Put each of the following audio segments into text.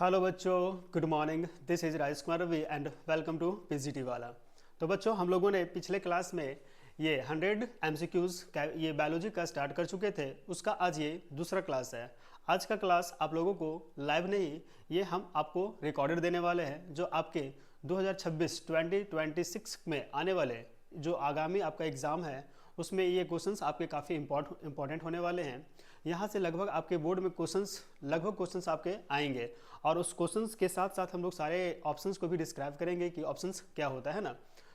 Hello बच्चों, good morning. This is Rajesh Kumar Ravi and welcome to PGT वाला। तो बच्चों, हम लोगों ने पिछले क्लास में ये 100 एमसीक्यूज ये बायोलॉजी का स्टार्ट कर चुके थे। उसका आज ये दूसरा क्लास है। आज का क्लास आप लोगों को लाइव नहीं, ये हम आपको रिकॉर्डेड देने वाले हैं, जो आपके 2026 में आने वाले जो आगामी आपका एग्ज़ाम है उसमें ये क्वेश्चंस आपके काफ़ी इंपॉर्टेंट होने वाले हैं। यहाँ से लगभग आपके बोर्ड में क्वेश्चंस आपके आएंगे और उस क्वेश्चंस के साथ साथ हम लोग सारे ऑप्शंस को भी डिस्क्राइब करेंगे कि ऑप्शंस क्या होता है ना।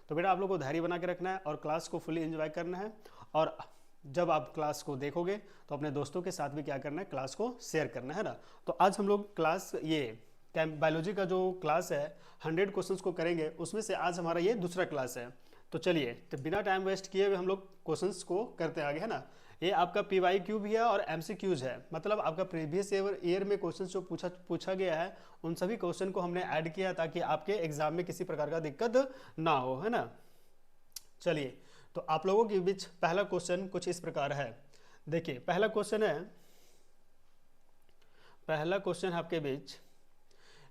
तो बेटा, आप लोग को धैर्य बना के रखना है और क्लास को फुली एंजॉय करना है। और जब आप क्लास को देखोगे तो अपने दोस्तों के साथ भी क्या करना है, क्लास को शेयर करना है ना। तो आज हम लोग क्लास ये बायोलॉजी का जो क्लास है 100 क्वेश्चंस को करेंगे, उसमें से आज हमारा ये दूसरा क्लास है। तो चलिए, तो बिना टाइम वेस्ट किए हुए हम लोग क्वेश्चंस को करते आगे, है ना। ये आपका PYQ भी है और MCQs है, मतलब आपका प्रीवियस ईयर में क्वेश्चन जो पूछा गया है उन सभी क्वेश्चन को हमने ऐड किया ताकि आपके एग्जाम में किसी प्रकार का दिक्कत ना हो, है ना। चलिए, तो आप लोगों के बीच पहला क्वेश्चन कुछ इस प्रकार है। देखिए, पहला क्वेश्चन है आपके बीच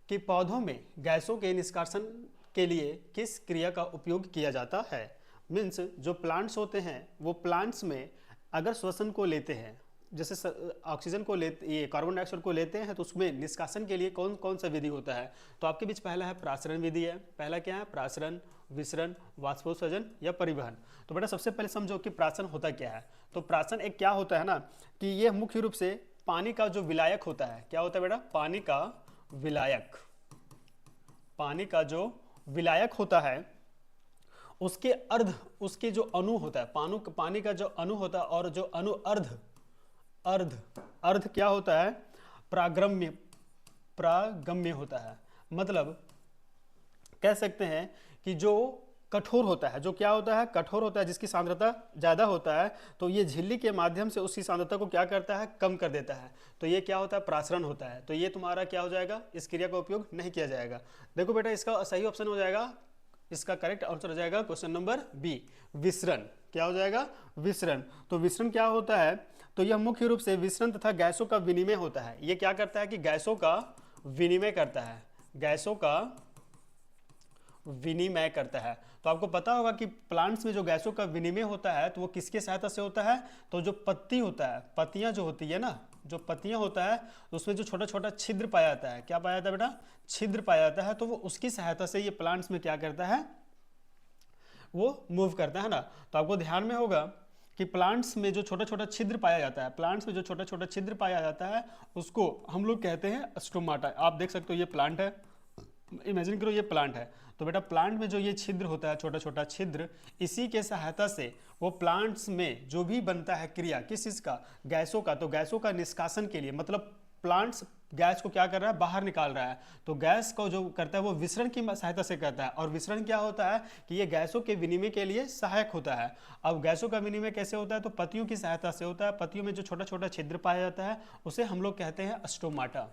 कि पौधों में गैसों के निष्कासन के लिए किस क्रिया का उपयोग किया जाता है। मीन्स जो प्लांट्स होते हैं वो प्लांट्स में अगर श्वसन को लेते हैं, जैसे ऑक्सीजन को लेते, ये कार्बन डाइऑक्साइड को लेते हैं, तो उसमें निष्कासन के लिए कौन कौन सा विधि होता है। तो आपके बीच पहला है प्रासरण विधि है। पहला क्या है? प्रासरण, विसरण, वाष्पोत्सर्जन या परिवहन। तो बेटा, सबसे पहले समझो कि प्रासरण होता क्या है। तो प्रासरण एक क्या होता है ना कि ये मुख्य रूप से पानी का जो विलायक होता है। क्या होता है बेटा? पानी का जो विलायक होता है उसके उसके जो अणु होता है, पानी का जो अणु होता है, और जो अणु अर्ध क्या होता है? प्रागम्य होता है। मतलब कह सकते हैं कि जो कठोर होता है, जो क्या होता है? कठोर होता है, जिसकी सांद्रता ज्यादा होता है, तो ये झिल्ली के माध्यम से उसकी सांद्रता को क्या करता है? कम कर देता है। तो ये क्या होता है? प्रासरण होता है। तो ये तुम्हारा क्या हो जाएगा? इस क्रिया का उपयोग नहीं किया जाएगा। देखो बेटा, इसका सही ऑप्शन हो जाएगा, इसका करेक्ट आंसर हो जाएगा क्वेश्चन नंबर बी, विसरण। क्या हो जाएगा? विसरण। तो विसरण क्या होता है? तो यह मुख्य रूप से विसरण तथा गैसों का विनिमय होता है। ये क्या करता है कि गैसों का विनिमय करता है, तो आपको पता होगा कि प्लांट्स में जो गैसों का विनिमय होता है तो वो किसके सहायता से होता है? तो जो पत्ती होता है, पत्तियां जो होती है ना, जो पत्तियां होता है उसमें जो छोटा छोटा छिद्र पाया जाता है। क्या पाया जाता है बेटा? छिद्र पाया जाता है। तो वो उसकी सहायता से ये प्लांट्स में क्या करता है? वो मूव करता है ना। तो आपको ध्यान में होगा कि प्लांट्स में जो छोटा छोटा छिद्र पाया जाता है, उसको हम लोग कहते हैं स्टोमाटा। आप देख सकते हो ये प्लांट है, इमेजिन करो ये प्लांट है। तो बेटा, प्लांट में जो ये छिद्र होता है, छोटा छोटा छिद्र, इसी के सहायता से वो प्लांट्स में जो भी बनता है क्रिया, किस चीज का? गैसों का। तो गैसों का निष्कासन के लिए, मतलब प्लांट्स गैस को क्या कर रहा है? बाहर निकाल रहा है। तो गैस को जो करता है वो विसरण की सहायता से करता है। और विसरण क्या होता है कि ये गैसों के विनिमय के लिए सहायक होता है। अब गैसों का विनिमय कैसे होता है? तो पत्तियों की सहायता से होता है। पत्तियों में जो छोटा छोटा छिद्र पाया जाता है उसे हम लोग कहते हैं स्टोमाटा।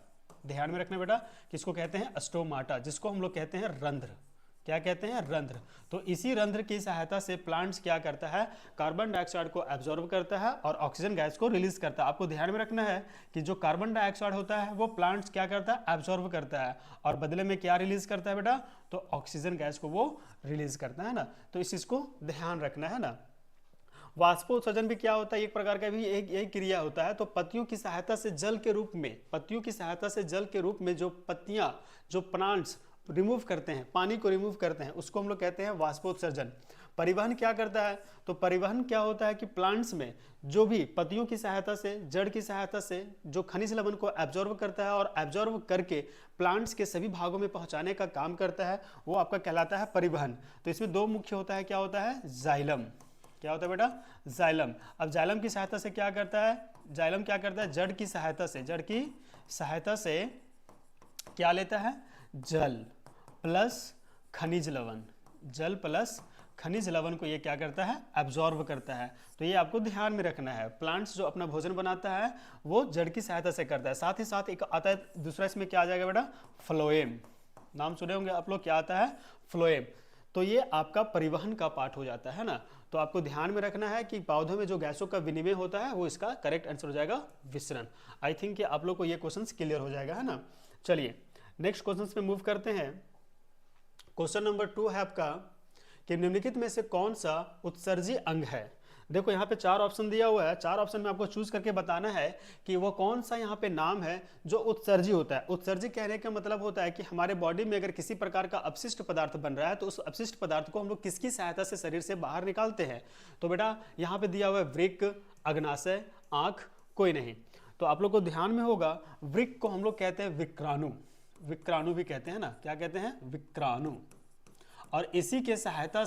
ध्यान में रखना बेटा, किसको कहते हैं? स्टोमाटा, जिसको हम लोग कहते हैं रंध्र। क्या कहते हैं? रंध्र। तो इसी रंध्र की सहायता से प्लांट्स क्या करता है? कार्बन डाइऑक्साइड को एब्जॉर्ब करता है और ऑक्सीजन गैस को रिलीज करता है। आपको ध्यान में रखना है कि जो कार्बन डाइऑक्साइड होता है वो प्लांट्स क्या करता है? एब्जॉर्ब करता है, और बदले में क्या रिलीज करता है बेटा? तो ऑक्सीजन गैस को वो रिलीज करता है ना। तो इस चीज को ध्यान रखना है ना। वाष्पोत्सर्जन भी क्या होता है? एक प्रकार का भी यही क्रिया होता है। तो पत्तियों की सहायता से जल के रूप में जो पत्तियां, जो प्लांट्स रिमूव करते हैं, पानी को रिमूव करते हैं, उसको हम लोग कहते हैं वाष्पोत्सर्जन। परिवहन क्या करता है? तो परिवहन क्या होता है कि प्लांट्स में जो भी पत्तियों की सहायता से, जड़ की सहायता से जो खनिज लवण को एब्जॉर्ब करता है और एब्जॉर्ब करके प्लांट्स के सभी भागों में पहुंचाने का काम करता है, वो आपका कहलाता है परिवहन। तो इसमें दो मुख्य होता है। क्या होता है? जाइलम। क्या होता है बेटा? जाइलम। अब जाइलम की सहायता से क्या करता है? जाइलम क्या करता है? जड़ की सहायता से क्या लेता है? जल प्लस खनिज लवण को ये क्या करता है? एब्जॉर्ब करता है। तो ये आपको ध्यान में रखना है। प्लांट्स जो अपना भोजन बनाता है वो जड़ की सहायता से करता है। साथ ही साथ एक आता है दूसरा, इसमें क्या आ जाएगा बेटा? फ्लोएम। नाम सुने होंगे आप लोग, क्या आता है? फ्लोएम। तो ये आपका परिवहन का पार्ट हो जाता है ना। तो आपको ध्यान में रखना है कि पौधों में जो गैसों का विनिमय होता है वो इसका करेक्ट आंसर हो जाएगा विसरण। आई थिंक कि आप लोग को ये क्वेश्चन क्लियर हो जाएगा, है ना। चलिए नेक्स्ट क्वेश्चन पे मूव करते हैं। क्वेश्चन नंबर 2 है आपका कि निम्नलिखित में से कौन सा उत्सर्जी अंग है। देखो यहाँ पे 4 ऑप्शन दिया हुआ है, 4 ऑप्शन में आपको चूज करके बताना है कि वो कौन सा यहाँ पे नाम है जो उत्सर्जी होता है। उत्सर्जी कहने का मतलब होता है कि हमारे बॉडी में अगर किसी प्रकार का अपशिष्ट पदार्थ बन रहा है तो उस अपशिष्ट पदार्थ को हम लोग किसकी सहायता से शरीर से बाहर निकालते हैं। तो बेटा यहाँ पे दिया हुआ है वृक्क, अग्नाशय, आंख, कोई नहीं। तो आप लोग को ध्यान में होगा वृक्क को हम लोग कहते हैं विक्राणु, विक्राणु भी कहते हैं ना, क्या कहते हैं, विक्राणु। और इसी के सहायता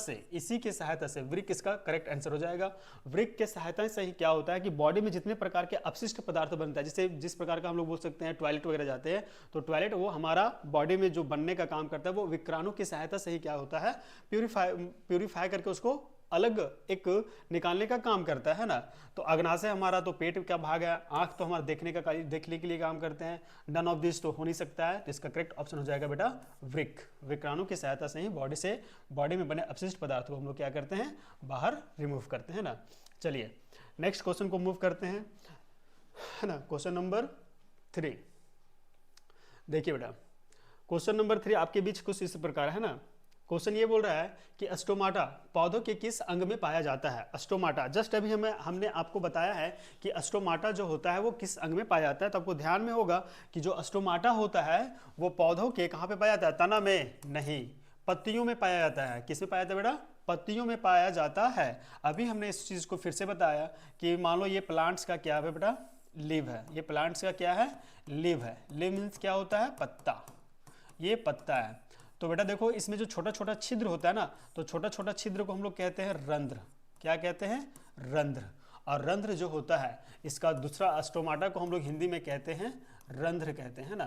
से वृक्क इसका करेक्ट आंसर हो जाएगा। वृक्क के सहायता से ही क्या होता है कि बॉडी में जितने प्रकार के अपशिष्ट पदार्थ बनता है, जैसे जिस प्रकार का हम लोग बोल सकते हैं टॉयलेट वगैरह जाते हैं, तो टॉयलेट वो हमारा बॉडी में जो बनने का काम करता है वो विक्राणु की सहायता से ही क्या होता है, प्यूरिफाई करके उसको अलग एक निकालने का काम करता है ना। तो अग्नाशय हमारा तो पेट का भाग है, आंख तो हमारा देखने के लिए काम करते हैं। नन ऑफ दिस तो हो नहीं सकता है, तो इसका करेक्ट ऑप्शन हो जाएगा बेटा वृक्क। विक्राणु की सहायता से ही बॉडी में बने अपशिष्ट पदार्थ को हम लोग क्या करते हैं, बाहर रिमूव करते हैं ना। चलिए नेक्स्ट क्वेश्चन को मूव करते हैं, है ना। क्वेश्चन नंबर 3 देखिए बेटा, क्वेश्चन नंबर 3 आपके बीच कुछ इस प्रकार है ना। क्वेश्चन ये बोल रहा है कि स्टोमाटा पौधों के किस अंग में पाया जाता है। स्टोमाटा जस्ट अभी हमने आपको बताया है कि स्टोमाटा जो होता है वो किस अंग में पाया जाता है। तो आपको ध्यान में होगा कि जो स्टोमाटा होता है वो पौधों के कहाँ पे पाया जाता है, तना में नहीं, पत्तियों में पाया जाता है। किस में पाया जाता है बेटा, पत्तियों में पाया जाता है। अभी हमने इस चीज़ को फिर से बताया कि मान लो ये प्लांट्स का क्या है बेटा, लीव है। ये प्लांट्स का क्या है, लीव है। लीव मीन्स क्या होता है, पत्ता, ये पत्ता है। तो बेटा देखो इसमें जो छोटा छोटा छिद्र होता है ना, तो छोटा छोटा छिद्र को हम लोग कहते हैं रंध्र। क्या कहते हैं, रंध्र। और रंध्र जो होता है इसका दूसरा स्टोमाटा को हम लोग हिंदी में कहते हैं रंध्र कहते हैं ना।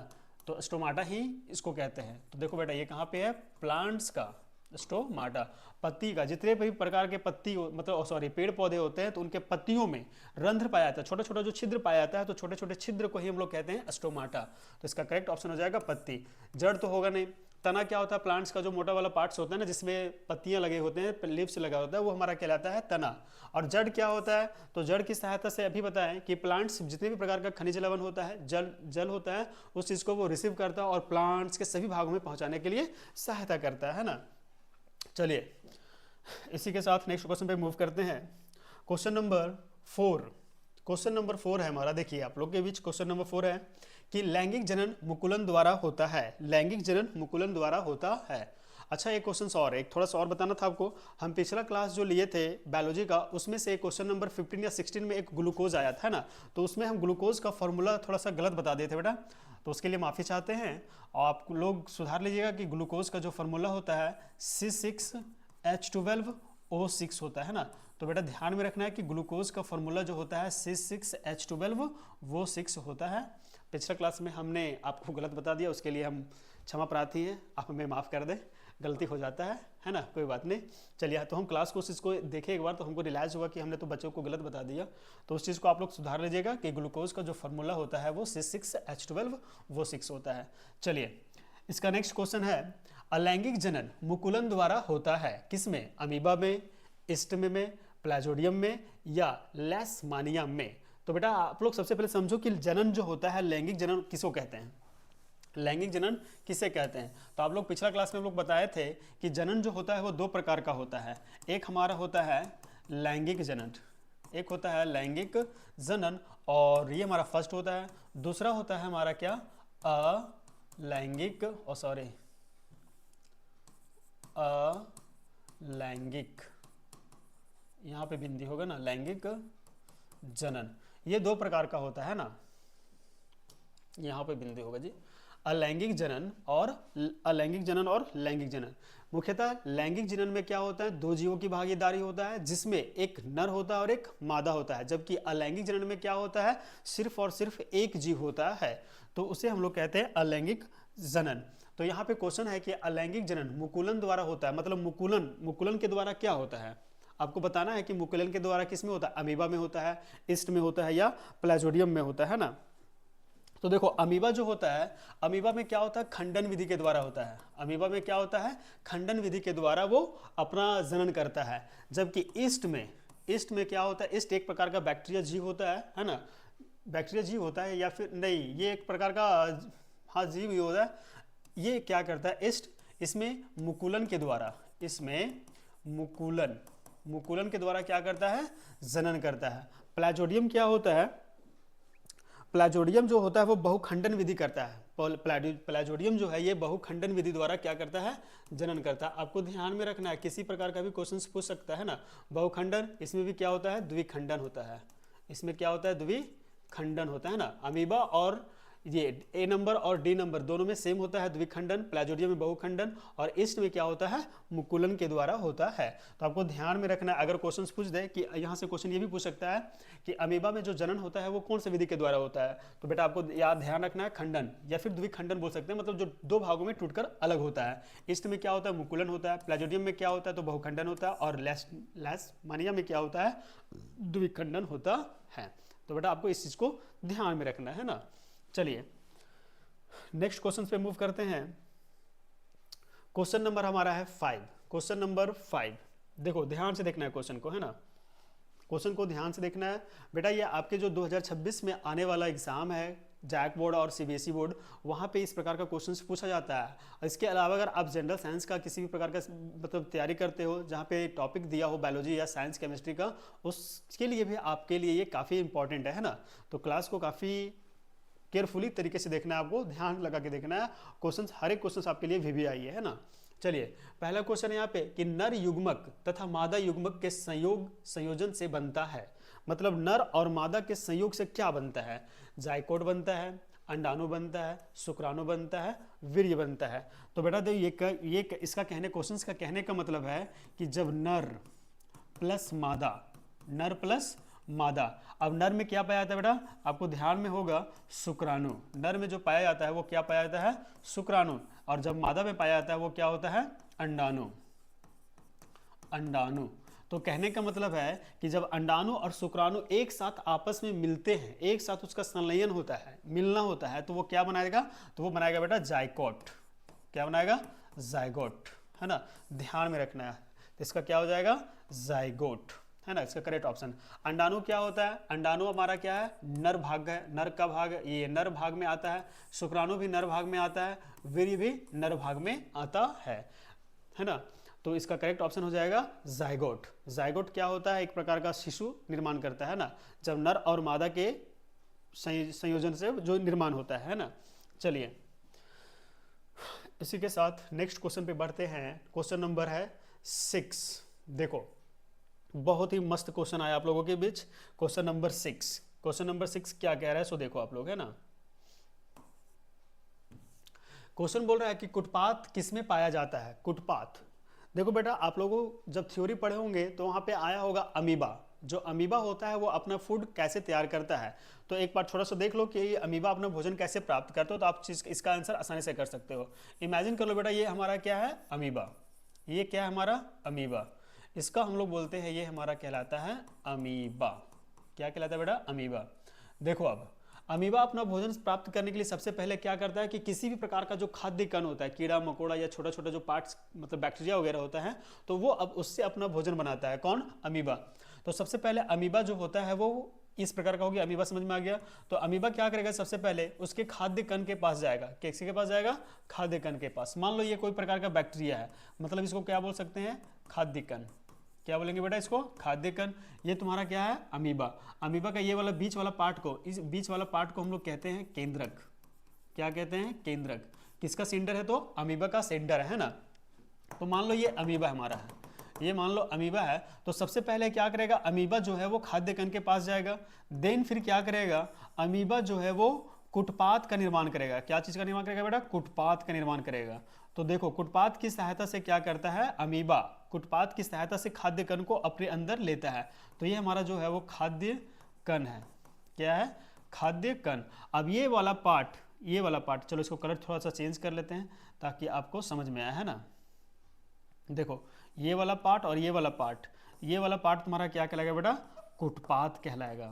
तो स्टोमाटा ही इसको कहते हैं। तो देखो बेटा ये कहाँ पे है, प्लांट्स का स्टोमाटा, पत्ती का। जितने भी प्रकार के पत्ती मतलब सॉरी पेड़ पौधे होते हैं तो उनके पत्तियों में रंध्र पाया जाता है, छोटा छोटा जो छिद्र पाया जाता है, तो छोटे छोटे छिद्र को ही हम लोग कहते हैं स्टोमाटा। तो इसका करेक्ट ऑप्शन हो जाएगा पत्ती। जड़ तो होगा नहीं। तना क्या होता है, प्लांट्स का जो मोटा वाला पार्ट्स होता है ना, जिसमें पत्तियां लगे होते हैं, लीव्स लगा होता है, वो हमारा कहलाता है तना। और जड़ क्या होता है, तो जड़ की सहायता से अभी बताएं कि प्लांट्स जितने भी प्रकार का खनिज लवण होता है, जल होता है, उस चीज़ को वो रिसीव करता है और प्लांट्स के सभी भागों में पहुंचाने के लिए सहायता करता है ना। चलिए इसी के साथ नेक्स्ट क्वेश्चन पे मूव करते हैं। क्वेश्चन नंबर 4, क्वेश्चन नंबर 4 है हमारा। देखिए आप लोग के बीच क्वेश्चन नंबर 4 है कि लैंगिक जनन मुकुलन द्वारा होता है। लैंगिक जनन मुकुलन द्वारा होता है। अच्छा एक क्वेश्चन और, एक थोड़ा सा और बताना था आपको। हम पिछला क्लास जो लिए थे बायोलॉजी का, उसमें से क्वेश्चन नंबर 15 या 16 में एक ग्लूकोज आया था ना, तो उसमें हम ग्लूकोज का फॉर्मूला थोड़ा सा गलत बता दिए थे बेटा, तो उसके लिए माफ़ी चाहते हैं। और आप लोग सुधार लीजिएगा कि ग्लूकोज का जो फॉर्मूला होता है C6H12O6 होता है ना। तो बेटा ध्यान में रखना है कि ग्लूकोज का फॉर्मूला जो होता है C6H12O6 होता है। पिछले क्लास में हमने आपको गलत बता दिया, उसके लिए हम क्षमा प्रार्थी हैं, आप हमें माफ़ कर दें, गलती हो जाता है ना, कोई बात नहीं। चलिए तो हम क्लास को इसको देखें एक बार, तो हमको रियलाइज हुआ कि हमने तो बच्चों को गलत बता दिया। तो उस चीज़ को आप लोग सुधार लीजिएगा कि ग्लूकोज का जो फॉर्मूला होता है वो C6H12O6 होता है। चलिए इसका नेक्स्ट क्वेश्चन है, अलैंगिक जनन मुकुलन द्वारा होता है किसमें, अमीबा में, इस्टम में, प्लाज्मोडियम में या लेशमानियम में। तो बेटा आप लोग सबसे पहले समझो कि जनन जो होता है, लैंगिक जनन किसको कहते हैं, लैंगिक जनन किसे कहते हैं। तो आप लोग पिछला क्लास में हम लोग बताए थे कि जनन जो होता है वो 2 प्रकार का होता है। एक हमारा होता है लैंगिक जनन, एक होता है लैंगिक जनन, और ये हमारा फर्स्ट होता है। दूसरा होता है हमारा क्या, अलैंगिक, अलैंगिक, यहाँ पे बिंदी होगा ना, लैंगिक जनन। ये 2 प्रकार का होता है ना, यहाँ पे बिंदी होगा जी, अलैंगिक जनन और अलैंगिक जनन और लैंगिक जनन। मुख्यतः लैंगिक जनन में क्या होता है, 2 जीवों की भागीदारी होता है जिसमें एक नर होता है और एक मादा होता है। जबकि अलैंगिक जनन में क्या होता है, सिर्फ और सिर्फ एक जीव होता है, तो उसे हम लोग कहते हैं अलैंगिक जनन। तो यहाँ पे क्वेश्चन है कि अलैंगिक जनन मुकुलन द्वारा होता है, मतलब मुकुलन के द्वारा क्या होता है, आपको बताना है कि मुकुलन के द्वारा किस में होता है, अमीबा में होता है, ईस्ट में होता है या प्लाज्मोडियम में होता है ना। तो देखो अमीबा जो होता है, अमीबा में क्या होता है, खंडन विधि के द्वारा होता है। अमीबा में क्या होता है, खंडन विधि के द्वारा वो अपना जनन करता है। जबकि ईस्ट में क्या होता है, ईस्ट एक प्रकार का बैक्टीरिया जीव होता है ना, बैक्टीरिया जीव होता है या फिर नहीं, ये एक प्रकार का हाँ जीव ही होता है। ये क्या करता है ईस्ट, इसमें मुकुलन के द्वारा, इसमें मुकुलन के द्वारा क्या करता है, जनन करता है। प्लाजोडियम क्या होता है, प्लाजोडियम जो होता है वो बहुखंडन विधि करता है। प्लाजोडियम जो है ये बहुखंडन विधि द्वारा क्या करता है, जनन करता है। आपको ध्यान में रखना है, किसी प्रकार का भी क्वेश्चन पूछ सकता है ना। बहुखंडन, इसमें भी क्या होता है, द्विखंडन होता है, इसमें क्या होता है, द्विखंडन होता है ना। अमीबा और ये ए नंबर और डी नंबर दोनों में सेम होता है द्विखंडन, प्लाजोडियम में बहुखंडन, और ईस्ट में क्या होता है, मुकुलन के द्वारा होता है। तो आपको ध्यान में रखना है, अगर क्वेश्चन पूछ दे कि यहाँ से क्वेश्चन ये भी पूछ सकता है कि अमीबा में जो जनन होता है वो कौन से विधि के द्वारा होता है, तो बेटा आपको याद ध्यान रखना है खंडन या फिर द्विखंडन बोल सकते हैं, मतलब जो दो भागों में टूटकर अलग होता है। ईस्ट में क्या होता है, मुकुलन होता है, प्लाजोडियम में क्या होता है, तो बहुखंडन होता है, और लैशमानिया में क्या होता है, द्विखंडन होता है। तो बेटा आपको इस चीज को ध्यान में रखना है ना। चलिए नेक्स्ट क्वेश्चन पे मूव करते हैं। क्वेश्चन नंबर हमारा है 5। क्वेश्चन नंबर 5, देखो ध्यान से देखना है क्वेश्चन को, है ना, क्वेश्चन को ध्यान से देखना है बेटा। ये आपके जो 2026 में आने वाला एग्जाम है, जैक बोर्ड और सीबीएसई बोर्ड, वहाँ पे इस प्रकार का क्वेश्चन पूछा जाता है। इसके अलावा अगर आप जनरल साइंस का किसी भी प्रकार का मतलब तैयारी करते हो, जहाँ पे टॉपिक दिया हो बायोलॉजी या साइंस केमिस्ट्री का, उसके लिए भी आपके लिए ये काफ़ी इंपॉर्टेंट है ना। तो क्लास को काफ़ी केयरफुली तरीके से देखना है, आपको ध्यान लगा के देखना है। क्वेश्चंस, हर एक क्वेश्चंस आपके लिए वीवीआई है ना। चलिए पहला क्वेश्चन है यहाँ पे कि नर युग्मक तथा मादा युग्मक के संयोजन से बनता है, मतलब नर और मादा के संयोग से क्या बनता है, जाइकोट बनता है, अंडाणु बनता है, शुक्राणु बनता है, वीर्य बनता है। तो बेटा देखो ये इसका कहने, क्वेश्चंस का कहने का मतलब है कि जब नर प्लस मादा, अब नर में क्या पाया जाता है बेटा, आपको ध्यान में होगा शुक्राणु, नर में जो पाया जाता है वो क्या पाया जाता है, शुक्राणु, और जब मादा में पाया जाता है वो क्या होता है, अंडाणु। तो कहने का मतलब है कि जब अंडाणु और शुक्राणु एक साथ आपस में मिलते हैं, एक साथ उसका संलयन होता है, मिलना होता है, तो वो क्या बनाएगा, तो वो बनाएगा बेटा जाइकोट। क्या बनाएगा, जाइगोट, है ना, ध्यान में रखना है। तो इसका क्या हो जाएगा, जाइगोट, है ना, इसका करेक्ट ऑप्शन। अंडाणु क्या होता है, अंडाणु हमारा क्या है, नर भाग है, नर का भाग, ये नर भाग में आता है, शुक्राणु भी नर भाग में आता है, वीर्य भी नर भाग में आता है ना। तो इसका करेक्ट ऑप्शन हो जाएगा जाइगोट। जाइगोट क्या होता है, एक प्रकार का शिशु निर्माण करता है ना, जब नर और मादा के संयोजन से जो निर्माण होता है ना। चलिए इसी के साथ नेक्स्ट क्वेश्चन पे बढ़ते हैं। क्वेश्चन नंबर है 6। देखो बहुत ही मस्त क्वेश्चन आया आप लोगों के बीच। क्वेश्चन नंबर 6, क्वेश्चन नंबर 6 क्या कह रहा है, सो देखो आप लोग, है ना। क्वेश्चन बोल रहा है कि कुटपात किसमें पाया जाता है, कुटपात। देखो बेटा आप लोगों जब थ्योरी पढ़े होंगे तो वहां पे आया होगा अमीबा। जो अमीबा होता है वो अपना फूड कैसे तैयार करता है, तो एक बार थोड़ा सा देख लो कि अमीबा अपना भोजन कैसे प्राप्त करते हो, तो आप इसका आंसर आसानी से कर सकते हो। इमेजिन कर लो बेटा ये हमारा क्या है, अमीबा। ये क्या है हमारा, अमीबा। इसका हम लोग बोलते हैं ये हमारा कहलाता है अमीबा। क्या कहलाता है बेटा, अमीबा। देखो अब अमीबा अपना भोजन प्राप्त करने के लिए सबसे पहले क्या करता है कि किसी भी प्रकार का जो खाद्य कण होता है, कीड़ा मकोड़ा या छोटा छोटा जो पार्ट्स मतलब बैक्टीरिया वगैरह होता है, तो वो अब उससे अपना भोजन बनाता है। कौन, अमीबा। तो सबसे पहले अमीबा जो होता है वो इस प्रकार का हो गया, अमीबा समझ में आ गया। तो अमीबा क्या करेगा, सबसे पहले उसके खाद्य कण के पास जाएगा। किसके के पास जाएगा, खाद्य कण के पास। मान लो ये कोई प्रकार का बैक्टीरिया है, मतलब इसको क्या बोल सकते हैं, खाद्य कण। क्या बोलेंगे बेटा इसको, खाद्य कण। ये तुम्हारा क्या है, अमीबा। अमीबा का ये वाला बीच वाला पार्ट को, इस बीच वाला पार्ट को हम लोग कहते हैं केंद्रक। क्या कहते हैं, केंद्रक। किसका सेंटर है, तो अमीबा का सेंटर है ना। तो मान लो ये अमीबा हमारा है, ये मान लो अमीबा है। तो सबसे पहले क्या करेगा, अमीबा जो है वो खाद्य कण के पास जाएगा। देन फिर क्या करेगा, अमीबा जो है वो कुटपात का निर्माण करेगा। क्या चीज का निर्माण करेगा बेटा, कुटपात का निर्माण करेगा। तो देखो कुटपात की सहायता से क्या करता है, अमीबा कुटपात की सहायता से खाद्य कण को अपने अंदर लेता है। तो ये हमारा जो है वो खाद्य कण है। क्या है, खाद्य कण। अब ये वाला पार्ट, चलो इसको कलर थोड़ा सा चेंज कर लेते हैं ताकि आपको समझ में आए, है ना। देखो ये वाला पार्ट और ये वाला पार्ट तुम्हारा क्या कहलाएगा बेटा, कुटपात कहलाएगा।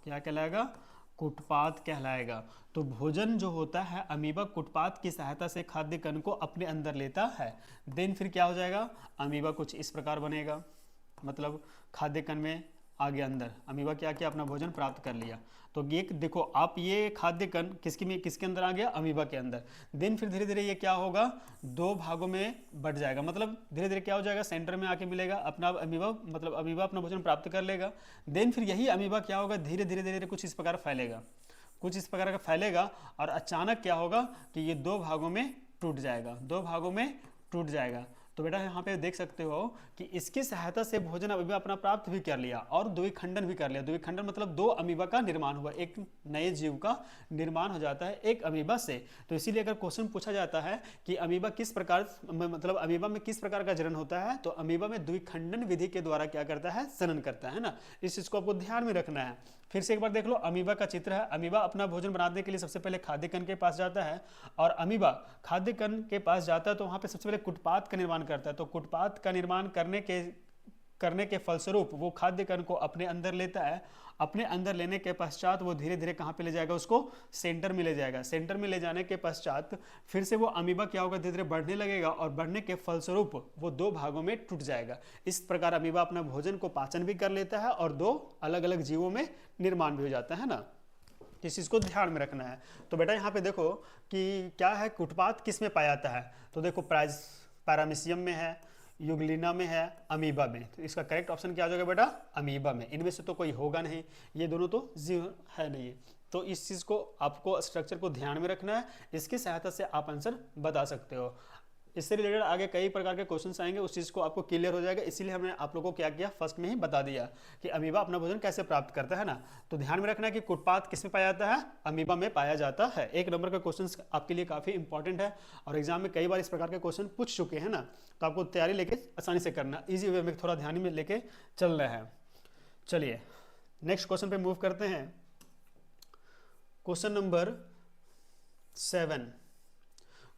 क्या कहलाएगा, कुटपात कहलाएगा। तो भोजन जो होता है अमीबा कुटपात की सहायता से खाद्य कण को अपने अंदर लेता है। देन फिर क्या हो जाएगा, अमीबा कुछ इस प्रकार बनेगा, मतलब खाद्य कण में आ गया अंदर, अमीबा क्या किया, अपना भोजन प्राप्त कर लिया। तो ये देखो आप, ये खाद्य कण किसके अंदर आ गया, अमीबा के अंदर। देन फिर धीरे धीरे ये क्या होगा, दो भागों में बढ़ जाएगा, मतलब धीरे धीरे क्या हो जाएगा, सेंटर में आके मिलेगा अपना अमीबा, मतलब अमीबा अपना भोजन प्राप्त कर लेगा। देन फिर यही अमीबा क्या होगा, धीरे धीरे धीरे धीरे कुछ इस प्रकार फैलेगा, कुछ इस प्रकार का फैलेगा, और अचानक क्या होगा कि ये दो भागों में टूट जाएगा, दो भागों में टूट जाएगा। तो बेटा यहाँ पे देख सकते हो कि इसकी सहायता से भोजन अमीबा अपना प्राप्त भी कर लिया और द्विखंडन भी कर लिया। द्विखंडन मतलब दो अमीबा का निर्माण हुआ, एक नए जीव का निर्माण हो जाता है एक अमीबा से। तो इसीलिए अगर क्वेश्चन पूछा जाता है कि अमीबा किस प्रकार, मतलब अमीबा में किस प्रकार का जनन होता है, तो अमीबा में द्विखंडन विधि के द्वारा क्या करता है, जनन करता है ना। इस चीज को आपको ध्यान में रखना है। फिर से एक बार देख लो, अमीबा का चित्र है। अमीबा अपना भोजन बनाने के लिए सबसे पहले खाद्य कण के पास जाता है, और अमीबा खाद्य कण के पास जाता है तो वहां पे सबसे पहले कुटपात का निर्माण करता है। तो कुटपात का निर्माण करने के फलस्वरूप वो खाद्य कण को अपने अंदर लेता है। अपने अंदर लेने के पश्चात वो धीरे धीरे कहाँ पे ले जाएगा, उसको सेंटर में ले जाएगा। सेंटर में ले जाने के पश्चात फिर से वो अमीबा क्या होगा, धीरे धीरे बढ़ने लगेगा, और बढ़ने के फलस्वरूप वो दो भागों में टूट जाएगा। इस प्रकार अमीबा अपना भोजन को पाचन भी कर लेता है और दो अलग अलग जीवों में निर्माण भी हो जाता है ना। इस चीज़ को ध्यान में रखना है। तो बेटा यहाँ पे देखो कि क्या है, कुटपात किस में पाया जाता है, तो देखो पैरामीशियम में है, युगलिना में है, अमीबा में। तो इसका करेक्ट ऑप्शन क्या आ जाएगा बेटा, अमीबा में। इनमें से तो कोई होगा नहीं, ये दोनों तो जीव है नहीं। तो इस चीज़ को आपको स्ट्रक्चर को ध्यान में रखना है, इसकी सहायता से आप आंसर बता सकते हो। इससे रिलेटेड आगे कई प्रकार के क्वेश्चंस आएंगे, उस चीज़ को आपको क्लियर हो जाएगा। इसीलिए हमने आप लोगों को क्या किया, फर्स्ट में ही बता दिया कि अमीबा अपना भोजन कैसे प्राप्त करता है ना। तो ध्यान में रखना है कि कुटपात किस में पाया जाता है, अमीबा में पाया जाता है। एक नंबर का क्वेश्चन आपके लिए काफ़ी इंपॉर्टेंट है और एग्जाम में कई बार इस प्रकार के क्वेश्चन पूछ चुके हैं ना। तो आपको तैयारी लेके आसानी से करना, ईजी वे में थोड़ा ध्यान में लेके चल रहा है। चलिए नेक्स्ट क्वेश्चन पे मूव करते हैं। क्वेश्चन नंबर 7,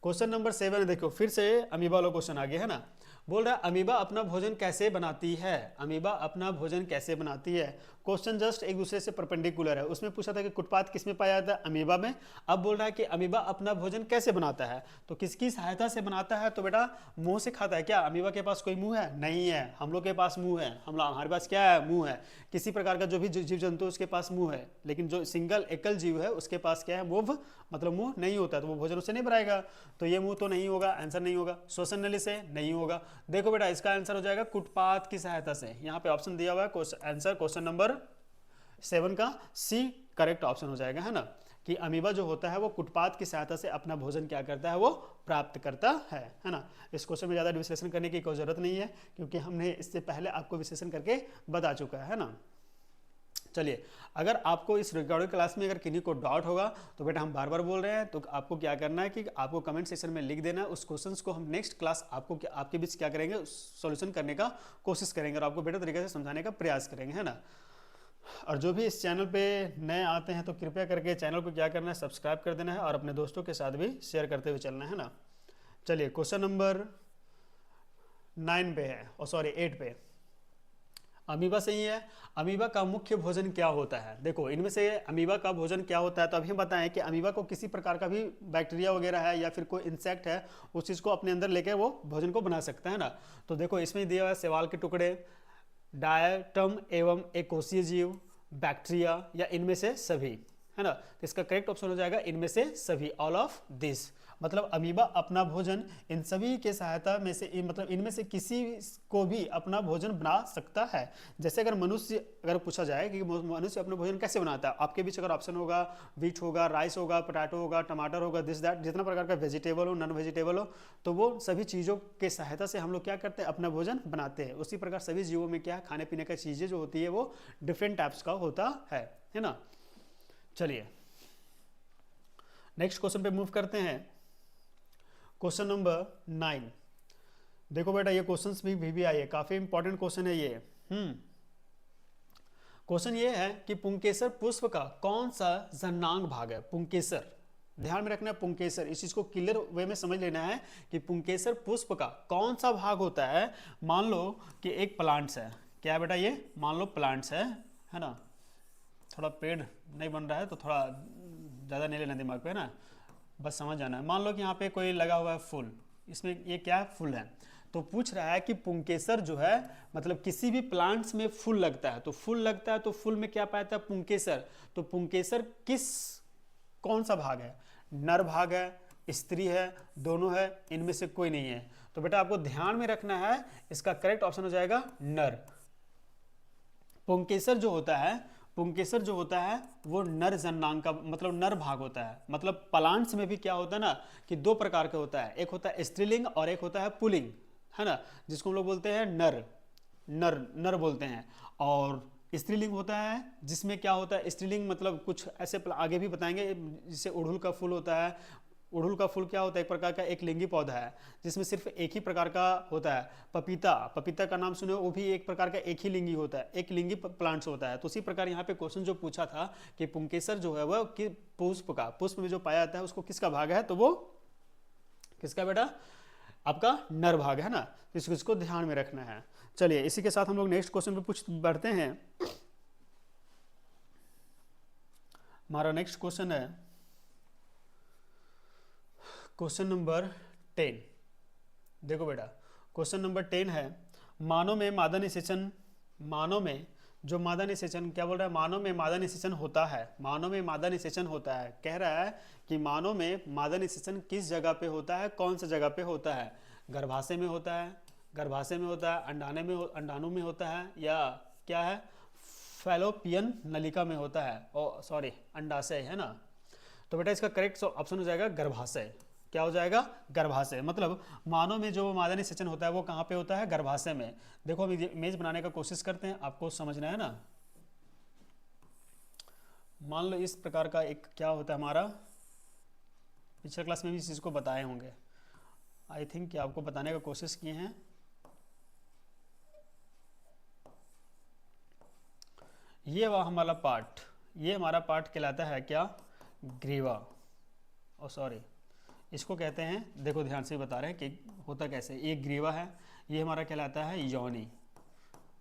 क्वेश्चन नंबर 7 देखो, फिर से अमीबा वाला क्वेश्चन आ गया है ना। बोल रहा है अमीबा अपना भोजन कैसे बनाती है, अमीबा अपना भोजन कैसे बनाती है। क्वेश्चन जस्ट एक दूसरे से परपेंडिकुलर है। उसमें पूछा था कि कुटपात किस में पाया जाता है, अमीबा में। अब बोल रहा है कि अमीबा अपना भोजन कैसे बनाता है, तो किसकी सहायता से बनाता है, तो बेटा मुंह से खाता है। क्या अमीबा के पास कोई मुंह है, नहीं है। हम लोग के पास मुंह है, हमारे पास क्या है, मुंह है। किसी प्रकार का जो भी जीव जंतु उसके पास मुंह है, लेकिन जो सिंगल एकल जीव है उसके पास क्या है, मुंह, मतलब मुंह नहीं होता, तो वो भोजन उससे नहीं बनाएगा। तो ये मुंह तो नहीं होगा, आंसर नहीं होगा। श्वसन नली से नहीं होगा। देखो बेटा इसका आंसर हो जाएगा कुटपात की सहायता से। यहाँ पे ऑप्शन दिया हुआ है, आंसर क्वेश्चन नंबर 7 का सी करेक्ट ऑप्शन हो जाएगा, है ना। कि अमीबा जो होता है वो कुटपात की सहायता से अपना भोजन क्या करता है, वो प्राप्त करता है ना। इस क्वेश्चन में ज़्यादा विश्लेषण करने की कोई जरूरत नहीं है, क्योंकि हमने इससे पहले आपको विश्लेषण करके बता चुका है ना। चलिए, अगर आपको इस रिकॉर्डिंग क्लास में अगर किन्हीं को डाउट होगा तो बेटा हम बार बार बोल रहे हैं, तो आपको क्या करना है कि आपको कमेंट सेक्शन में लिख देना है। उस क्वेश्चंस को हम नेक्स्ट क्लास आपके बीच क्या करेंगे, सॉल्यूशन करने का कोशिश करेंगे और आपको बेटर तरीके से समझाने का प्रयास करेंगे, है ना। और जो भी इस चैनल पे नए आते हैं तो कृपया करके चैनल को क्या करना है, सब्सक्राइब कर देना है और अपने दोस्तों के साथ भी शेयर करते हुए चलना है ना। चलिए क्वेश्चन नंबर 9 पे है, और सॉरी 8 पे। अमीबा सही है। अमीबा का मुख्य भोजन क्या होता है, देखो इनमें से अमीबा का भोजन क्या होता है। तो अभी हम बताएं कि अमीबा को किसी प्रकार का भी बैक्टीरिया वगैरह है या फिर कोई इंसेक्ट है, उस चीज़ को अपने अंदर लेकर वो भोजन को बना सकता है ना। तो देखो इसमें दिया हुआ है शैवाल के टुकड़े, डायटम एवं एकोशीय जीव, बैक्टीरिया या इनमें से सभी, है ना। तो इसका करेक्ट ऑप्शन हो जाएगा इनमें से सभी, ऑल ऑफ दिस। मतलब अमीबा अपना भोजन इन सभी के सहायता में से, मतलब इनमें से किसी को भी अपना भोजन बना सकता है। जैसे अगर मनुष्य, अगर पूछा जाए कि मनुष्य अपना भोजन कैसे बनाता है, आपके बीच अगर ऑप्शन होगा व्हीट होगा, राइस होगा, पोटैटो होगा, टमाटर होगा, दिस दैट, जितना प्रकार का वेजिटेबल हो, नॉन वेजिटेबल हो, तो वो सभी चीज़ों के सहायता से हम लोग क्या करते हैं, अपना भोजन बनाते हैं। उसी प्रकार सभी जीवों में क्या खाने पीने का चीज़ें जो होती है वो डिफरेंट टाइप्स का होता है ना। चलिए नेक्स्ट क्वेश्चन पे मूव करते हैं। क्वेश्चन नंबर 9 देखो बेटा, ये क्वेश्चंस भी आए, काफी इंपॉर्टेंट क्वेश्चन है ये। क्वेश्चन ये है कि पुंकेसर पुष्प का कौन सा जननांग भाग है। पुंकेसर, ध्यान में रखना है पुंकेसर, इस चीज को क्लियर वे में समझ लेना है कि पुंकेसर पुष्प का कौन सा भाग होता है। मान लो कि एक प्लांट्स है, क्या है बेटा ये, मान लो प्लांट्स है ना। थोड़ा पेड़ नहीं बन रहा है तो थोड़ा ज़्यादा नहीं लेना दिमाग पे ना, बस समझ जाना है। मान लो कि यहाँ पे कोई लगा हुआ है फूल, इसमें ये क्या है, फूल है। तो पूछ रहा है कि पुंकेसर जो है मतलब किसी भी प्लांट्स में फूल लगता है, तो फूल लगता है तो फूल में क्या पाया था, पुंकेसर। तो पुंकेसर कौन सा भाग है, नर भाग है, स्त्री है, दोनों है, इनमें से कोई नहीं है। तो बेटा आपको ध्यान में रखना है, इसका करेक्ट ऑप्शन हो जाएगा नर। पुंकेसर जो होता है, पुंकेसर जो होता है वो नर जननांग का मतलब नर भाग होता है। मतलब प्लांट्स में भी क्या होता है ना कि दो प्रकार के होता है, एक होता है स्त्रीलिंग और एक होता है पुल्लिंग, है ना, जिसको हम लोग बोलते हैं नर, नर बोलते हैं। और स्त्रीलिंग होता है जिसमें क्या होता है, स्त्रीलिंग मतलब कुछ ऐसे आगे भी बताएंगे, जिससे उड़हुल का फूल होता है। उड़हुल का फूल क्या होता है, एक प्रकार का एक लिंगी पौधा है जिसमें सिर्फ एक ही प्रकार का होता है। पपीता, पपीता का नाम सुने, वो भी एक प्रकार का एक ही लिंगी होता है, एक लिंगी प्लांट्स होता है। तो उसी प्रकार यहाँ पे क्वेश्चन जो पूछा था कि पुंकेसर जो है वह कि पुष्प में जो पाया जाता है उसको किसका भाग है, तो वो किसका बेटा, आपका नर भाग है ना, इसको ध्यान में रखना है। चलिए इसी के साथ हम लोग नेक्स्ट क्वेश्चन पे बढ़ते हैं। हमारा नेक्स्ट क्वेश्चन है क्वेश्चन नंबर 10। देखो बेटा क्वेश्चन नंबर 10 है, मानव में मादा निषेचन, मानव में जो मादा निषेचन क्या बोल रहा है, मानव में मादा निषेचन होता है, मानव में मादा निषेचन होता है। कह रहा है कि मानव में मादा निषेचन किस जगह पे होता है, कौन सा जगह पे होता है, गर्भाशय में होता है, गर्भाशय में होता है, अंडाणु में होता है, या क्या है फैलोपियन नलिका में होता है, और सॉरी अंडाशय है ना। तो बेटा इसका करेक्ट ऑप्शन हो जाएगा गर्भाशय। क्या हो जाएगा, गर्भाशय। मतलब मानव में जो मादा निषेचन होता है वो कहाँ पे होता है, गर्भाशय में। देखो हम इमेज बनाने का कोशिश करते हैं, आपको समझना है ना। मान लो इस प्रकार का एक क्या होता है हमारा, पिछले क्लास में भी इस चीज़ को बताए होंगे, आई थिंक कि आपको बताने का कोशिश किए हैं। ये वह हमारा पार्ट, ये हमारा पार्ट कहलाता है क्या, ग्रीवा, और सॉरी इसको कहते हैं, देखो ध्यान से बता रहे हैं कि होता कैसे। ये ग्रीवा है, ये हमारा कहलाता है योनि,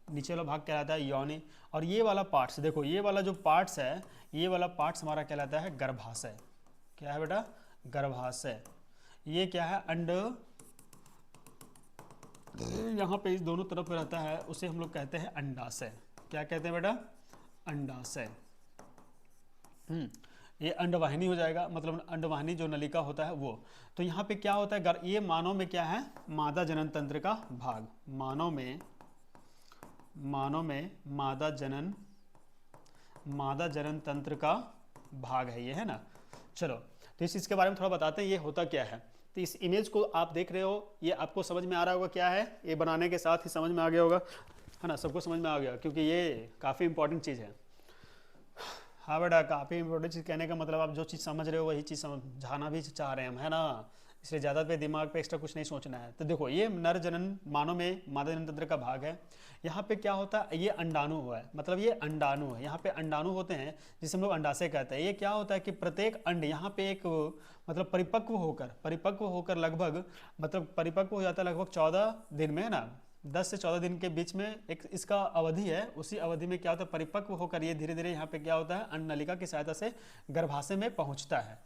नीचे वाला भाग कहलाता है योनि। और ये वाला पार्ट्स, देखो ये वाला जो पार्ट्स है, ये वाला पार्ट्स हमारा कहलाता है गर्भाशय। क्या है बेटा, गर्भाशय। ये क्या है, अंड, यहाँ पे इस दोनों तरफ रहता है, उसे हम लोग कहते हैं अंडाशय। क्या कहते हैं बेटा, अंडाशय। ये अंडवाहिनी हो जाएगा, मतलब अंडवाहिनी जो नलिका होता है वो। तो यहाँ पे क्या होता है, ये मानव में क्या है, मादा जनन तंत्र का भाग, मानव में मादा जनन तंत्र का भाग है ये, है ना। चलो तो इस चीज़ के बारे में थोड़ा बताते हैं, ये होता क्या है। तो इस इमेज को आप देख रहे हो, ये आपको समझ में आ रहा होगा क्या है, ये बनाने के साथ ही समझ में आ गया होगा, है ना, सबको समझ में आ गया, क्योंकि ये काफ़ी इंपॉर्टेंट चीज़ है। हाँ बेटा, काफ़ी इंपॉर्टेंट चीज़ कहने का मतलब आप जो चीज़ समझ रहे हो वही चीज़ समझाना भी चाह रहे हैं हम, है ना, इसलिए ज़्यादा पे दिमाग पे एक्स्ट्रा कुछ नहीं सोचना है। तो देखो ये नर जनन, मानव में मादा जनन तंत्र का भाग है। यहाँ पे क्या होता है, ये अंडाणु हुआ है, मतलब ये अंडाणु है, यहाँ पे अंडाणु होते हैं जिसे हम लोग अंडाशय कहते हैं। ये क्या होता है कि प्रत्येक अंड यहाँ पे एक मतलब परिपक्व होकर लगभग मतलब परिपक्व हो जाता है लगभग 14 दिन में, है ना, 10 से 14 दिन के बीच में एक इसका अवधि है। उसी अवधि में क्या होता है, परिपक्व होकर ये धीरे धीरे यहाँ पे क्या होता है, अंडनलिका की सहायता से गर्भाशय में पहुँचता है।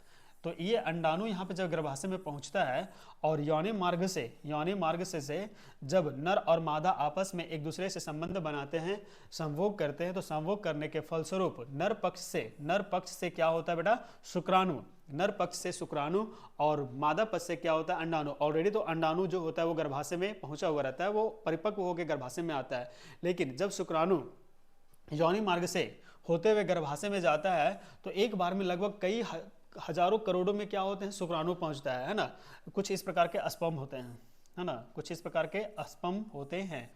तो ये अंडाणु यहाँ पे जब गर्भाशय में पहुँचता है और योनि मार्ग से जब नर और मादा आपस में एक दूसरे से संबंध बनाते हैं, संभोग करते हैं, तो संभोग करने के फलस्वरूप नर पक्ष से क्या होता है बेटा, शुक्राणु, नर पक्ष से शुक्राणु, और मादा पक्ष से क्या होता है, अंडाणु। ऑलरेडी तो अंडाणु जो होता है वो गर्भाशय में पहुंचा हुआ रहता है, वो परिपक्व होकर गर्भाशय में आता है। लेकिन जब शुक्राणु योनि मार्ग से होते हुए गर्भाशय में जाता है तो एक बार में लगभग कई हजारों करोड़ों में क्या होते हैं, शुक्राणु पहुंचता है ना। कुछ इस प्रकार के स्पर्म होते हैं, है ना, कुछ इस प्रकार के स्पर्म होते हैं।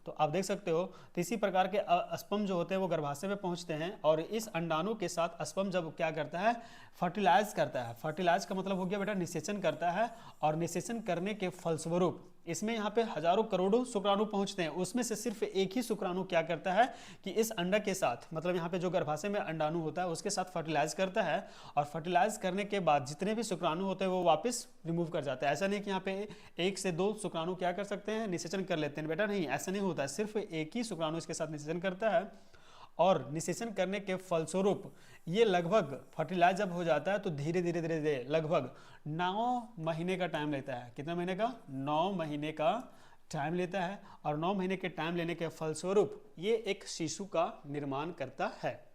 तो आप देख सकते हो, तो इसी प्रकार के स्पर्म जो होते हैं वो गर्भाशय में पहुंचते हैं, और इस अंडाणु के साथ स्पर्म जब क्या करता है, फर्टिलाइज करता है। फर्टिलाइज का मतलब हो गया बेटा निषेचन करता है, और निषेचन करने के फलस्वरूप इसमें यहाँ पे हजारों करोड़ों शुक्राणु पहुंचते हैं। उसमें से सिर्फ एक ही शुक्राणु क्या करता है कि इस अंडा के साथ, मतलब यहाँ पे जो गर्भाशय में अंडाणु होता है उसके साथ फर्टिलाइज करता है, और फर्टिलाइज करने के बाद जितने भी शुक्राणु होते हैं वो वापस रिमूव कर जाता है। ऐसा नहीं कि यहाँ पे 1 से 2 शुक्राणु क्या कर सकते हैं, निषेचन कर लेते हैं, बेटा नहीं, ऐसा नहीं होता है। सिर्फ एक ही शुक्राणु इसके साथ निषेचन करता है, और निषेचन करने के फलस्वरूप ये लगभग फर्टिलाइज जब हो जाता है तो धीरे धीरे लगभग 9 महीने का टाइम लेता है। कितना महीने का, 9 महीने का टाइम लेता है और 9 महीने के टाइम लेने के फलस्वरूप ये एक शिशु का निर्माण करता है।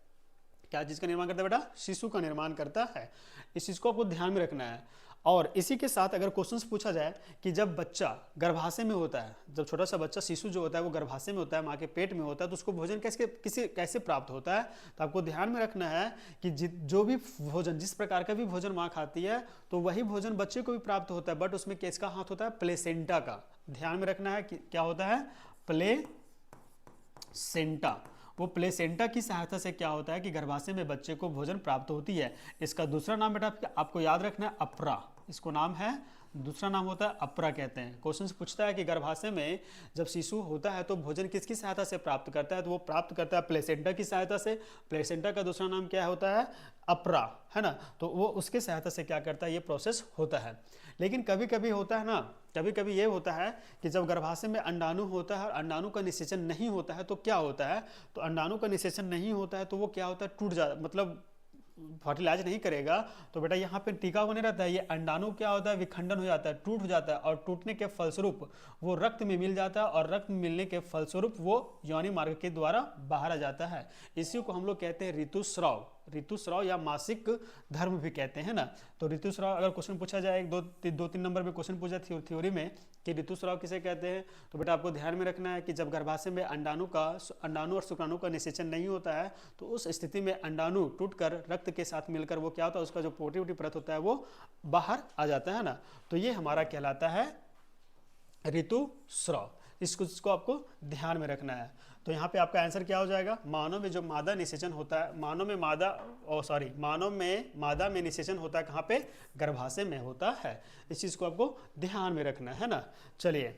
क्या चीज़ का निर्माण करता है बेटा? शिशु का निर्माण करता है। इस चीज़ को आपको ध्यान में रखना है। और इसी के साथ अगर क्वेश्चंस पूछा जाए कि जब बच्चा गर्भाशय में होता है, जब छोटा सा बच्चा शिशु जो होता है वो गर्भाशय में होता है, माँ के पेट में होता है, तो उसको भोजन कैसे प्राप्त होता है, तो आपको ध्यान में रखना है कि जो भी भोजन, जिस प्रकार का भी भोजन माँ खाती है तो वही भोजन बच्चे को भी प्राप्त होता है, बट उसमें किसका हाथ होता है? प्लेसेंटा का। ध्यान में रखना है कि क्या होता है? प्लेसेंटा। वो प्लेसेंटा की सहायता से क्या होता है कि गर्भाशय में बच्चे को भोजन प्राप्त होती है। इसका दूसरा नाम बेटा आपको याद रखना है अप्रा। इसको नाम है, दूसरा नाम होता है अप्रा कहते हैं। क्वेश्चन पूछता है कि गर्भाशय में जब शिशु होता है तो भोजन किसकी सहायता से प्राप्त करता है, तो वो प्राप्त करता है प्लेसेंटा की सहायता से। प्लेसेंटा का दूसरा नाम क्या होता है? अप्रा, है ना। तो वो उसके सहायता से क्या करता है, ये प्रोसेस होता है। लेकिन कभी कभी होता है ना, कभी कभी ये होता है कि जब गर्भाशय में अंडाणु होता है और अंडाणु का निषेचन नहीं होता है तो क्या होता है, तो अंडाणु का निषेचन नहीं होता है तो वो क्या होता है? टूट जा, मतलब फर्टिलाइज नहीं करेगा, तो बेटा यहाँ पे टीका बने रहता है। ये अंडाणु क्या होता है? विखंडन हो जाता है, टूट हो जाता है, और टूटने के फलस्वरूप वो रक्त में मिल जाता है, और रक्त में मिलने के फलस्वरूप वो योनि मार्ग के द्वारा बाहर आ जाता है। इसी को हम लोग कहते हैं ऋतुस्राव। ऋतुस्राव या मासिक धर्म भी कहते हैं ना। तो ऋतुस्राव अगर क्वेश्चन पूछा जाए, दो तीन नंबर में क्वेश्चन पूछा थ्योरी में कि ऋतुस्राव किसे कहते हैं, तो बेटा आपको ध्यान में रखना है कि जब गर्भाशय में अंडाणु और शुक्राणु का निषेचन नहीं होता है तो उस स्थिति में अंडाणु टूटकर रक्त के साथ मिलकर वो क्या होता है, उसका जो पोटी परत होता है वो बाहर आ जाता है ना। तो ये हमारा कहलाता है ऋतुस्राव। इसको आपको ध्यान में रखना है। तो यहाँ पे आपका आंसर क्या हो जाएगा? मानव में जो मादा निषेचन होता है, मानव में मादा में निषेचन होता है कहाँ पे? गर्भाशय में होता है। इस चीज़ को आपको ध्यान में रखना है ना। चलिए,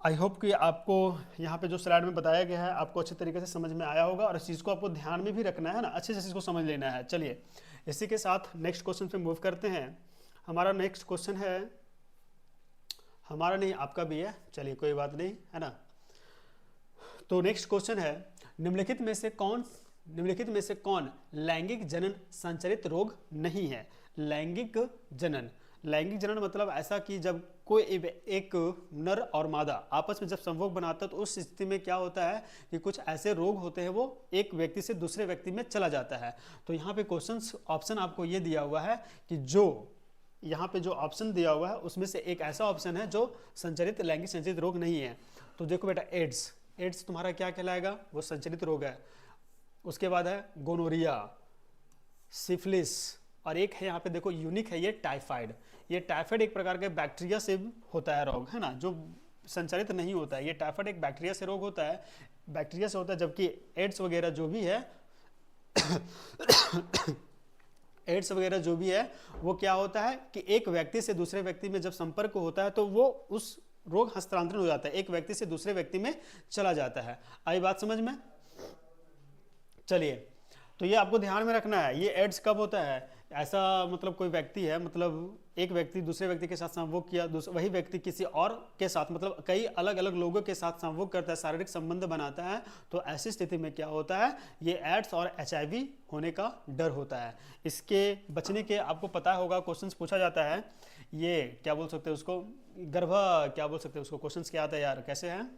आई होप कि आपको यहाँ पे जो स्लाइड में बताया गया है आपको अच्छे तरीके से समझ में आया होगा, और इस चीज़ को आपको ध्यान में भी रखना है ना, अच्छे से इसको समझ लेना है। चलिए, इसी के साथ नेक्स्ट क्वेश्चन पे मूव करते हैं। हमारा नेक्स्ट क्वेश्चन है, हमारा नहीं आपका भी है, चलिए कोई बात नहीं, है ना। तो नेक्स्ट क्वेश्चन है, निम्नलिखित में से कौन लैंगिक जनन संचरित रोग नहीं है? लैंगिक जनन मतलब ऐसा कि जब कोई एक नर और मादा आपस में जब संभोग बनाता है तो उस स्थिति में क्या होता है कि कुछ ऐसे रोग होते हैं वो एक व्यक्ति से दूसरे व्यक्ति में चला जाता है। तो यहाँ पे ऑप्शन आपको ये दिया हुआ है कि जो यहाँ पे जो ऑप्शन दिया हुआ है उसमें से एक ऐसा ऑप्शन है जो लैंगिक संचरित रोग नहीं है। तो देखो बेटा, एड्स तुम्हारा क्या कहलाएगा? वो संचरित रोग है। उसके बाद है गोनोरिया, सिफिलिस, और एक है यहाँ पे देखो यूनिक है ये टाइफाइड। ये टाइफाइड एक प्रकार के बैक्टीरिया से होता है रोग, है ना, जो संचारित नहीं होता है। ये टाइफाइड एक बैक्टीरिया से रोग होता है, बैक्टीरिया से होता है, जबकि एड्स वगैरह जो भी है वो क्या होता है कि एक व्यक्ति से दूसरे व्यक्ति में जब संपर्क होता है तो वो उस रोग हस्तांतरण हो जाता है, एक व्यक्ति से दूसरे व्यक्ति में चला जाता है। आई बात समझ में? चलिए, तो ये आपको ध्यान में रखना है। ये एड्स कब होता है? ऐसा मतलब कोई व्यक्ति है, मतलब एक व्यक्ति दूसरे व्यक्ति के साथ संभोग किया, वही व्यक्ति किसी और के साथ, मतलब कई अलग अलग लोगों के साथ संभोग करता है, शारीरिक संबंध बनाता है, तो ऐसी स्थिति में क्या होता है, ये एड्स और HIV होने का डर होता है। इसके बचने के आपको पता होगा, क्वेश्चंस पूछा जाता है, ये क्या बोल सकते हैं उसको, क्या बोल सकते हैं उसको, क्वेश्चंस क्या आता है यार, कैसे है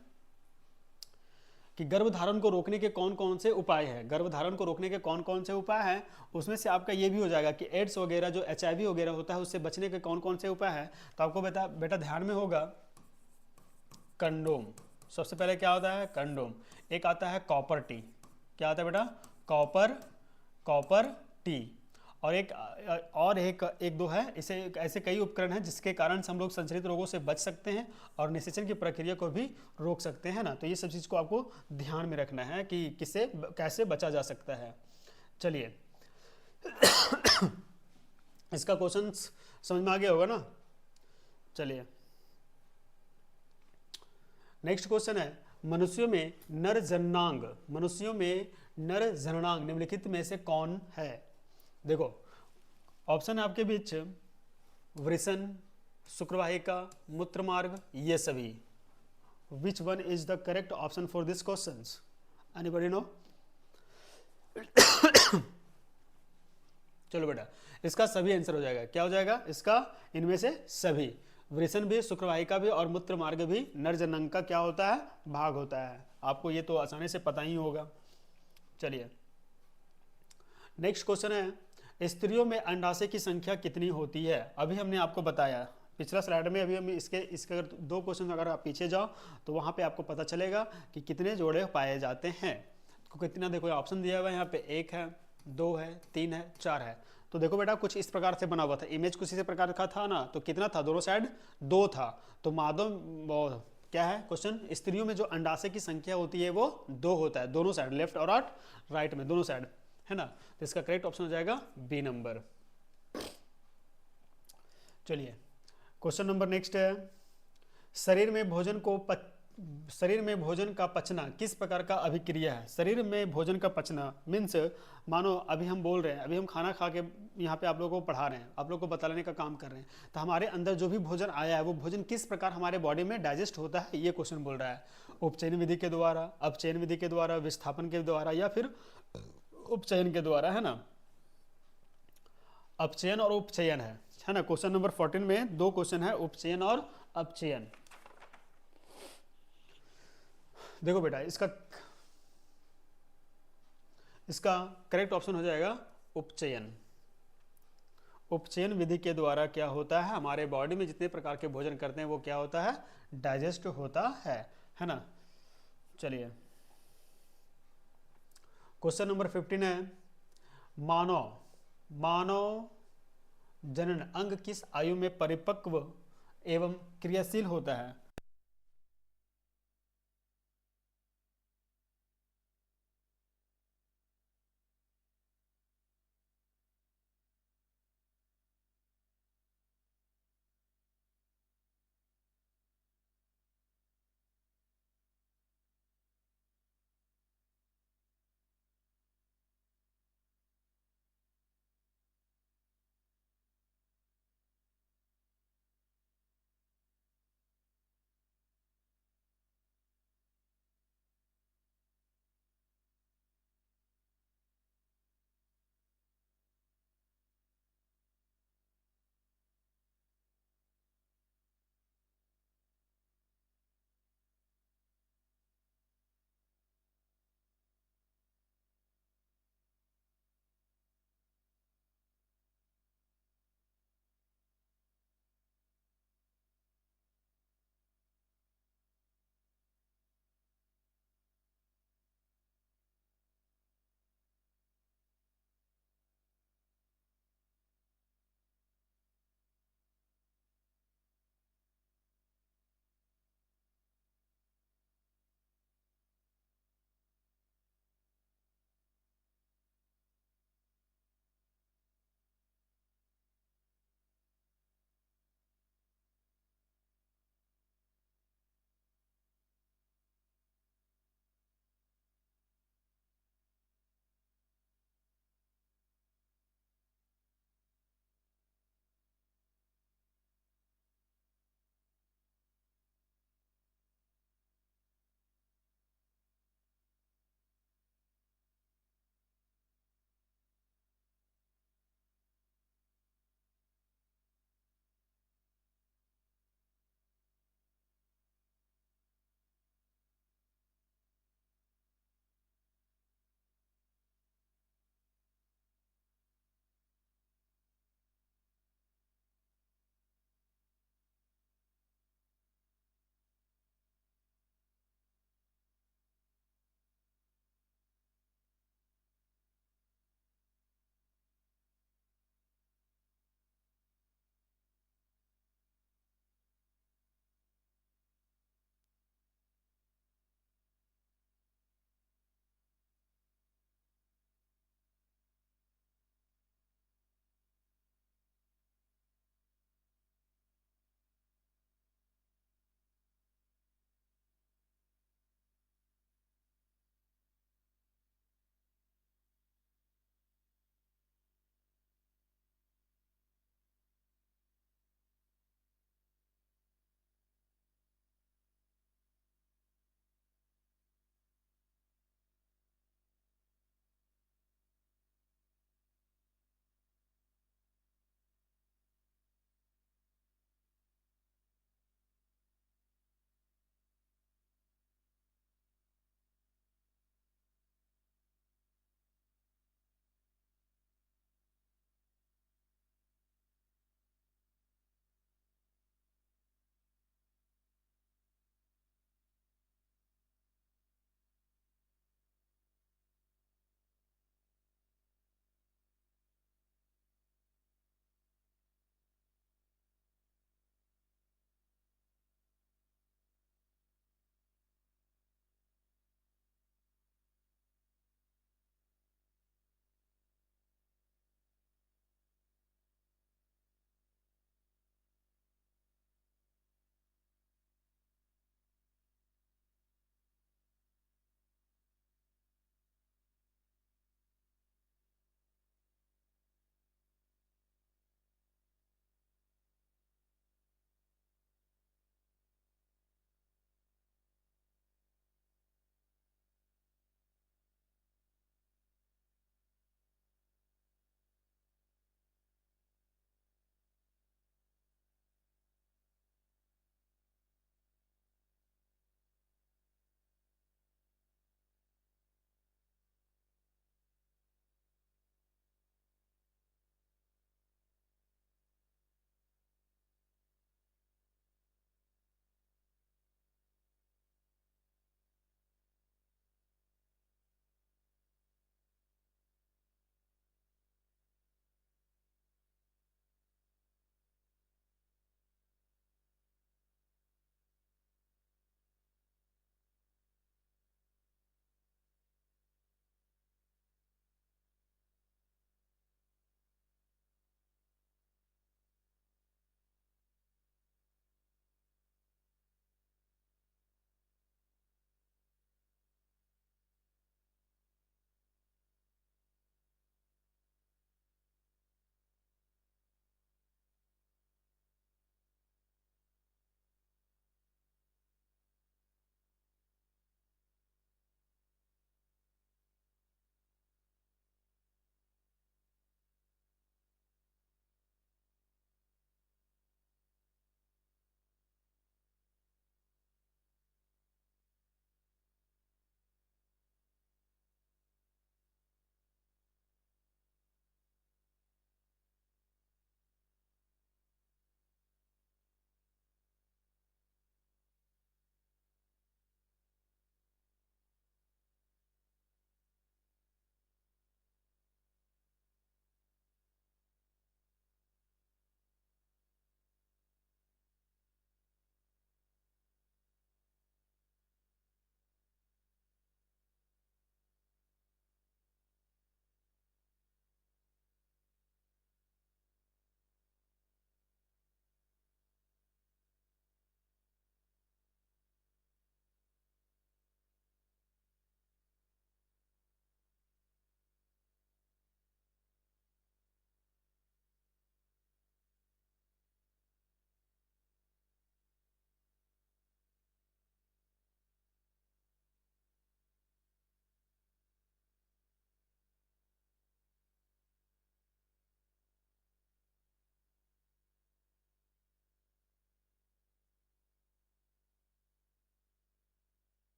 कि गर्भधारण को रोकने के कौन कौन से उपाय हैं? गर्भधारण को रोकने के कौन कौन से उपाय हैं, उसमें से आपका ये भी हो जाएगा कि एड्स वगैरह जो HIV वगैरह होता है उससे बचने के कौन कौन से उपाय हैं। तो आपको बेटा ध्यान में होगा कंडोम। सबसे पहले क्या होता है? कंडोम। एक आता है कॉपर टी। क्या आता है बेटा? Copper T. और एक दो है, इसे ऐसे कई उपकरण हैं जिसके कारण से हम लोग संचरित रोगों से बच सकते हैं और निषेचन की प्रक्रिया को भी रोक सकते हैं ना। तो ये सब चीज़ को आपको ध्यान में रखना है कि किससे कैसे बचा जा सकता है। चलिए इसका क्वेश्चन समझ में आ गया होगा ना। चलिए नेक्स्ट क्वेश्चन है, मनुष्यों में नर जननांग निम्नलिखित में से कौन है? देखो ऑप्शन है आपके बीच, वृषण, शुक्रवाहिका, मूत्रमार्ग, ये सभी। Which one is the correct option for this question? Anybody know? चलो बेटा, इसका सभी आंसर हो जाएगा। क्या हो जाएगा इसका? इनमें से सभी। वृषण भी, शुक्रवाहिका भी और मूत्र मार्ग भी नर जननांग का क्या होता है, भाग होता है। आपको ये तो आसानी से पता ही होगा। चलिए नेक्स्ट क्वेश्चन है, स्त्रियों में अंडाशय की संख्या कितनी होती है। अभी हमने आपको बताया पिछला स्लाइड में, अभी हम इसके अगर 2 क्वेश्चन अगर आप पीछे जाओ तो वहाँ पे आपको पता चलेगा कि कितने जोड़े पाए जाते हैं। तो कितना देखो ऑप्शन दिया हुआ है यहाँ पे, 1 है, 2 है, 3 है, 4 है। तो देखो बेटा कुछ इस प्रकार से बना हुआ था, इमेज कुछ इसी प्रकार का था ना, तो कितना था, दोनों साइड 2 था। तो माधव क्या है क्वेश्चन, स्त्रियों में जो अंडाशय की संख्या होती है वो 2 होता है, दोनों साइड, लेफ्ट और राइट में, दोनों साइड, है ना। तो इसका करेक्ट ऑप्शन हो जाएगा बी नंबर। चलिए क्वेश्चन नंबर नेक्स्ट है, शरीर में भोजन का पचना किस प्रकार का अभिक्रिया है। शरीर में भोजन का पचना मीन्स, मानो अभी हम बोल रहे हैं, अभी हम खाना खा के यहाँ पे आप लोगों को पढ़ा रहे हैं, आप लोगों को बताने का काम कर रहे हैं, तो हमारे अंदर जो भी भोजन आया है वो भोजन किस प्रकार हमारे बॉडी में डाइजेस्ट होता है, ये क्वेश्चन बोल रहा है। उपचयन विधि के द्वारा, अपचयन विधि के द्वारा, विस्थापन के द्वारा, या फिर उपचयन के द्वारा, है ना। अपचयन और उपचयन है ना। क्वेश्चन नंबर 14 में 2 क्वेश्चन है, उपचयन और अपचयन। देखो बेटा इसका करेक्ट ऑप्शन हो जाएगा उपचयन। उपचयन विधि के द्वारा क्या होता है, हमारे बॉडी में जितने प्रकार के भोजन करते हैं वो क्या होता है, डाइजेस्ट होता है ना। चलिए क्वेश्चन नंबर 15 है, मानव जनन अंग किस आयु में परिपक्व एवं क्रियाशील होता है।